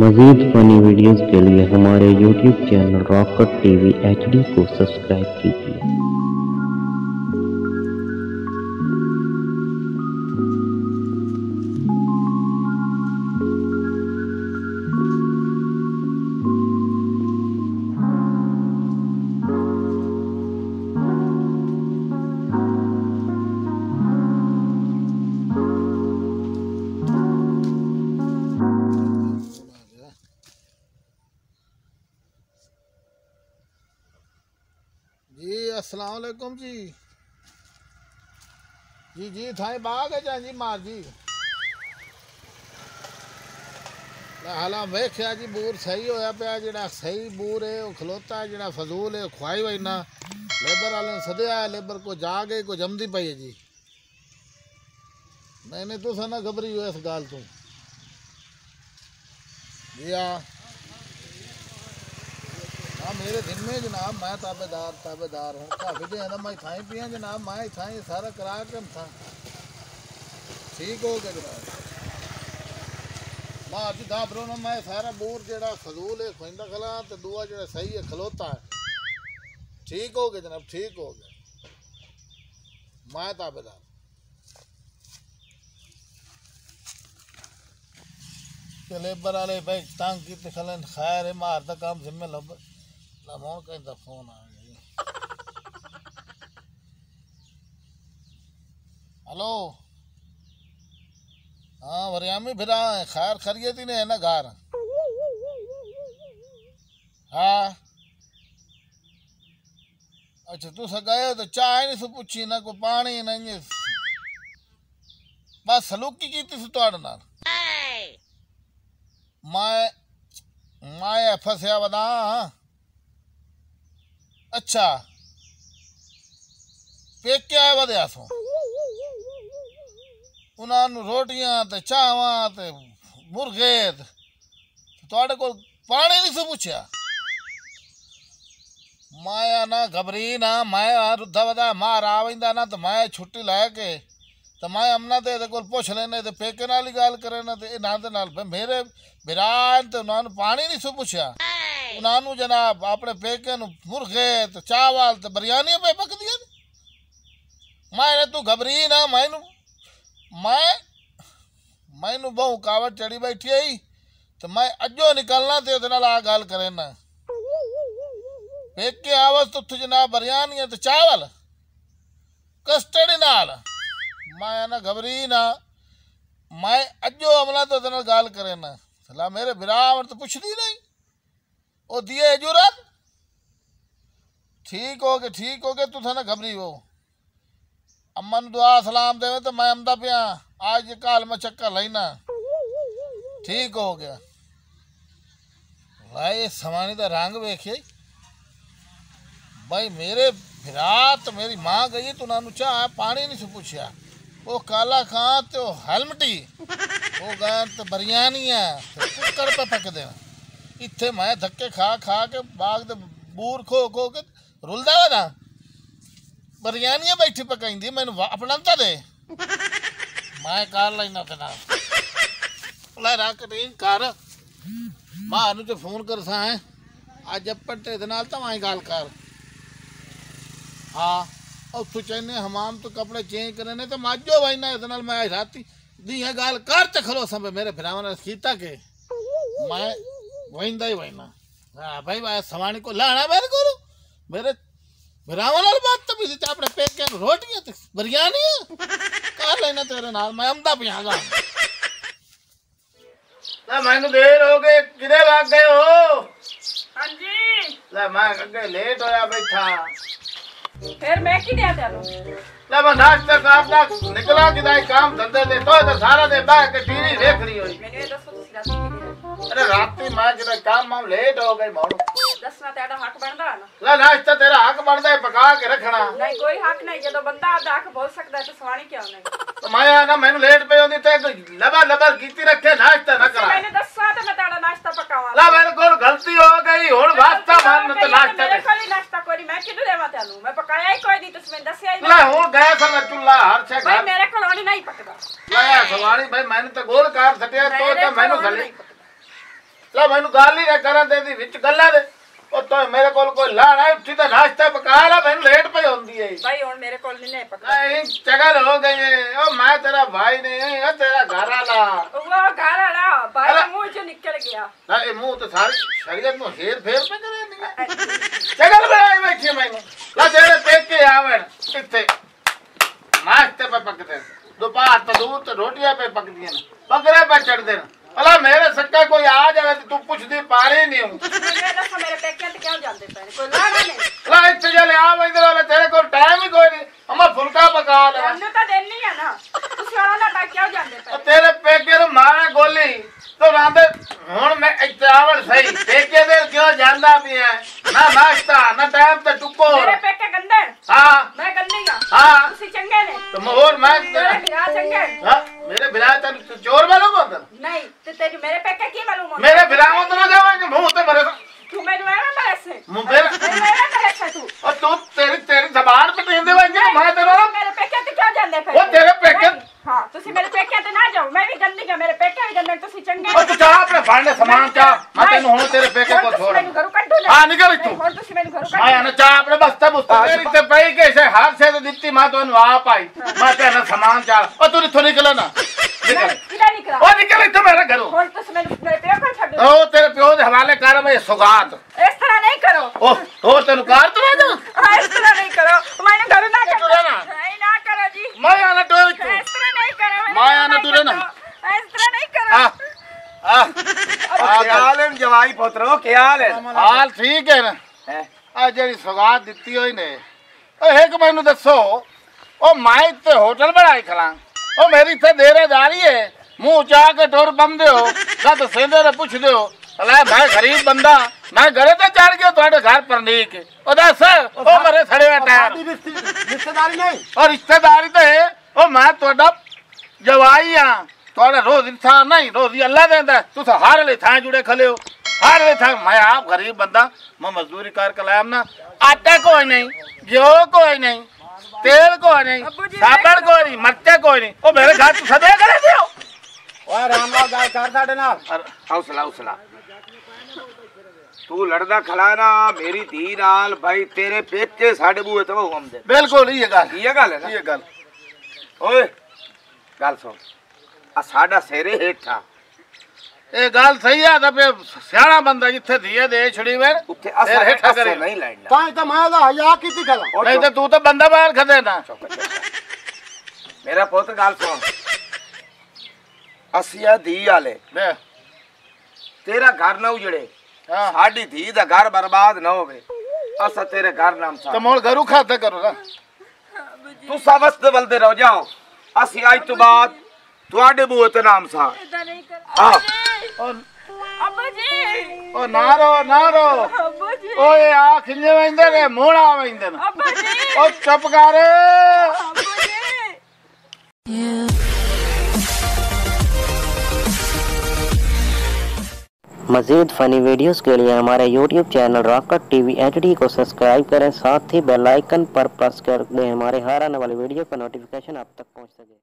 मज़ीद funny videos के लिए हमारे YouTube channel rock-cut TV HD को सब्सक्राइब कीजिए। जी अस्सलाम वालेकुम जी। जी थाई बाग है जी मार जी हाला वेख्या जी बूर सही होया पिया जिहड़ा सही बूर है वह खलोता है जिहड़ा फजूल है खुआई वही लेबर वाले सदया है लेबर को जागे को जमदी पई है जी। मैंने तुसा ना घबरी हो इस गाल तू जी हाँ मेरे दिन में जनाब मैं ताबेदार हूँ काफ़ी दिन है मैं थाई पिया जनाब मैं थाई सारा करा के था ठीक हो गया जनाब मां जी घाबरो ना मैं सारा बूर जेड़ा फजूल है खुंदा खला तो दुआ जेड़ा सही है खलोता है ठीक हो गया जनाब ठीक हो गया मैं ताबेदार लेबर वाले भाई तंग की खलन खैर है मार का काम जिम्मे लब लमोन का फोन आ गई। हेलो हाँ वरियामी फिरा खैर खरीदी ने है ना घर हाँ अच्छा तू गए तो चाय नहीं सु पूछी ना कोई पानी नहीं बस सलूकी की थी तुहाडे नाल मैं फसया वदा अच्छा पेके आए वदया सो उन्होंने रोटियां ते चावां ते मुर्गे तुहाडे कोल पानी नहीं सु पूछया मैं ना घबरी ना मैं रुद्धा वदा मार आ वंदा ना तो मैं छुट्टी लैके तो मैं अमना ते कोल पुछ लेने ते पेके नाल ही गल करे ना ते इन्हां दे नाल मेरे बिरान ते उन्होंने पानी नहीं सु पूछया उन्होंने जनाब अपने पेके मुर्गे तो चावल तो बिरयानी पे पक दिया मैं तू घबरी ना मैनू बहु कावट चढ़ी बैठी आई तो मैं अजो निकलना ते आ गल करे ना पेके आवस तो जनाब बिरयानी तो चावल कस्टर्ड नाल मैं ना घबरी ना मैं अजो अमला तो गल करे ना सला मेरे बिरावर तो पुछदी नहीं ओ दिए जुरत ठीक हो गए तू ना घबरी हो अम्मा दुआ सलाम देवे तो मैं आमदा पिया आज काल में चक्कर लेना ठीक हो गया भाई समानी का रंग वेखे भाई मेरे फिरात मेरी माँ गई तो उन्होंने चाह पानी नहीं से पूछया वो काला खां तो हेलमटी वो गए तो बिरयानी है कुकर पे पक देना इत्थे मैं धक्के खा के बाग दे बूर खो के रुलदा वा ना बिरयानियां बैठी पकाई मैनू अपना दे मैं कर लेना तेना रख नहीं कर बाहर जो फोन कर सा है अज अपन तेरे नाल तो मैं गल कर हाँ उतों चाहने हमाम तो कपड़े चेंज करने तो मजो वहीना ये मैं राती दी है गल कर तो खलो सब मेरे फिराव ने कीता के मैं वहींदा ही वहीना हाँ भाई भाई सवानी को लाना मेरे को मेरे फिराव बात तो भी अपने पेके रोटियां बिरयानी कर लेना तेरे नाल मैं आमदा पियागा मैनू देर हो गई किधे लग गए हो हाँ जी ले मैं अगे लेट होया बैठा फिर मैं की दिया तेनू ले मैं नाश्ता करदा निकला किदा काम धंधे दे तो सारा दे बैठ के टीवी देख रही होई मैंने दसो तुसी राती की दिया अरे राती मैं किदा काम लेट हो गई मोड़ दसना तेरा हक बनदा ना ले नाश्ता तेरा हक बनदा है पका के रखना नहीं कोई हक नहीं जदों बंदा आदा हक बोल सकदा है तो सवानी क्यों नहीं तो मैं ना मैनू लेट पे होंदी ते लबर कीती रखे नाश्ता ना करा मैंने दसवा तो मैं तेरा नाश्ता पकावा ला मेरे कोल गलती हो गई हुन वास्ता मान तो नाश्ता मेरे कोल नाश्ता कोई मैं किदू देवा तेनू मैं पकाया ही कोई नहीं तुस मैं दसया ही ला हो गया सा चुल्ला हर छे भाई मेरे कोल ओनी नहीं पकदा ला सवारी भाई मैंने तो गोल कार सटिया तो मैनू गले ला मैनू गल ही ना करन देंदी विच गल्लां दे ओ तो मेरे कोल कोई लाड़ा उठी तो नाश्ता पका ला मैनू लेट पई होंदी है भाई हुन मेरे कोल नहीं पका नहीं चगल हो गई है ओ मैं तेरा भाई नहीं ओ तेरा घर वाला वो घर वाला भाई मुंह से निकल गया ना ये मुंह तो सारी शरीयत में हेर फेर पे करे नहीं चगल बनाई बैठी मैनू ला तेरे पेके आवन किथे नाश्ते पे पकते दोपहर तो दूध तो रोटियां पे पकदियां बकरे पे चढ़दे अला मेरे सक्का कोई आ जावे तो तू पुछदी पारी नहीं हूं मुझे दस मेरे पेके ते क्यों जांदे पे कोई लाड़ा नहीं ला इत्ते जले आ इधर वाले तेरे को टाइम ही कोई नहीं हम फुलका पका ले हमने तो देनी है ना तुसी वाला ना क्यों जांदे पे तेरे पेके नु मारे गोली तो रांदे हुन मैं इत्ते आवड़ सही पेके दे क्यों जांदा पिया ना नाश्ता ना टाइम ते टुको मेरे पेके गंदे हां मैं गंदी का हां तुसी चंगे ने तो मोर मैं मेरे बिना चंगे हां मेरे बिना तू चोर मालूम होता नहीं ते तेरे मेरे पेके की मालूम होता मेरे बिना तो ना जावे मुंह ते मरे तू मेरे मेरे से मुंह पे मेरे से तू और तू तेरी जबान पे टेंदे दे वंजे मैं तेरा मेरे पेके ते क्यों जांदे पे वो तेरे पेके हां तुसी मेरे पेके ते ना जाओ मैं भी गंदी का मेरे पेके भी गंदे तुसी चंगे और तू चाह अपने भांडे सामान चाह मैं तेन हुन तेरे पेके को छोड़ मेनू घरों कड्डो ले हां निकल तू हुन तुसी मेनू घरों मैं आना चाह अपने बस्ता बुस्ता तेरी ते पई कैसे हाथ से दित्ती मैं तो आप आई मैं तेरा सामान चाह और तू इथों निकल ना निकल किला निकला ओ निकल इथों मेरे घरों हुन तुसी मेरे पेके को छड्ड दो ओ तेरे प्यो दे हवाले कर मैं सुगात इस तरह नहीं करो ओ तेनु कार तो ना इस तरह नहीं करो मैंने घर ना तू करो रहना। नहीं ना करो जी मैं आना तो इस तरह नहीं करो मैं आना तू रहना। इस तरह नहीं आ करो आ क्या हाल है जवाई पुत्रो क्या हाल है हाल ठीक है ना आ जेडी सुगात दित्ती होई ने ओ एक मैनू दसो ओ मैं इत्ते होटल बनाई खला ओ मेरी इत्थे देरेदारी है मुंह चाह के टोर बंदे हो सद सेंदे ने पुछ दियो अला मैं गरीब बंदा मैं घरे ते चढ़ गया ਤੁਹਾਡੇ घर परनीक ओ दस ओ मेरे सड़े टायर रिश्तेदारी नहीं और रिश्तेदारी तो है ओ मैं ਤੁਹਾਡਾ जवाई हां ਤੁਹਾਡਾ रोज इंसान नहीं रोजी अल्लाह देंदा तुस हर ले थां जुड़े खले हो हर ले थां मैं आप गरीब बंदा मैं मजदूरी कर के लाया ना आटा कोई नहीं घ्यो कोई नहीं तेल कोई नहीं साबण कोई नहीं मिर्चा कोई नहीं ओ मेरे घर तू सदे करे दियो ओए रामलाल गाल कर साडे नाल हौसला हौसला तू लड़दा खला ना मेरी धी नाल भाई तेरे पेचे साडे बूए ते आंदे बिल्कुल ये गल है ना ये गल ओए गल सुन आ साडा सेरे हेठा ये गल सही है तो पे सियाना बंदा जिथे दिए दे छड़ी वे उत्थे असा हेठा करे नहीं लड़ना ਤਾਂ ਤਾਂ ਮੈਂ ਉਹਦਾ ਹਯਾ ਕੀਤੀ ਖਲਾ नहीं तो तू तो बंदा बाहर खदे ना मेरा पुत गल सुन असिया धी आले बे तेरा घर ना उजड़े हां साडी धी दा घर बर्बाद ना होवे असा तेरे घर नाम सा तो मोल घरू खाते करो ना तू सबस्त बलदे रहो जाओ असी आज तो बाद तुआडे बूए ते नाम सा इतना नहीं कर हां और अब्बा जी ओ नारो अब्बा जी ओए आ खिंजे वेंदे ने मोड़ा वेंदे ने अब्बा जी ओ चुप कर अब्बा जी मज़ीद फ़नी वीडियोस के लिए हमारे YouTube channel rock-cut TV HD को सब्सक्राइब करें, साथ ही बेल आइकन पर प्रेस कर दें हमारे हर आने वाली वीडियो का नोटिफिकेशन आप तक पहुंच सके।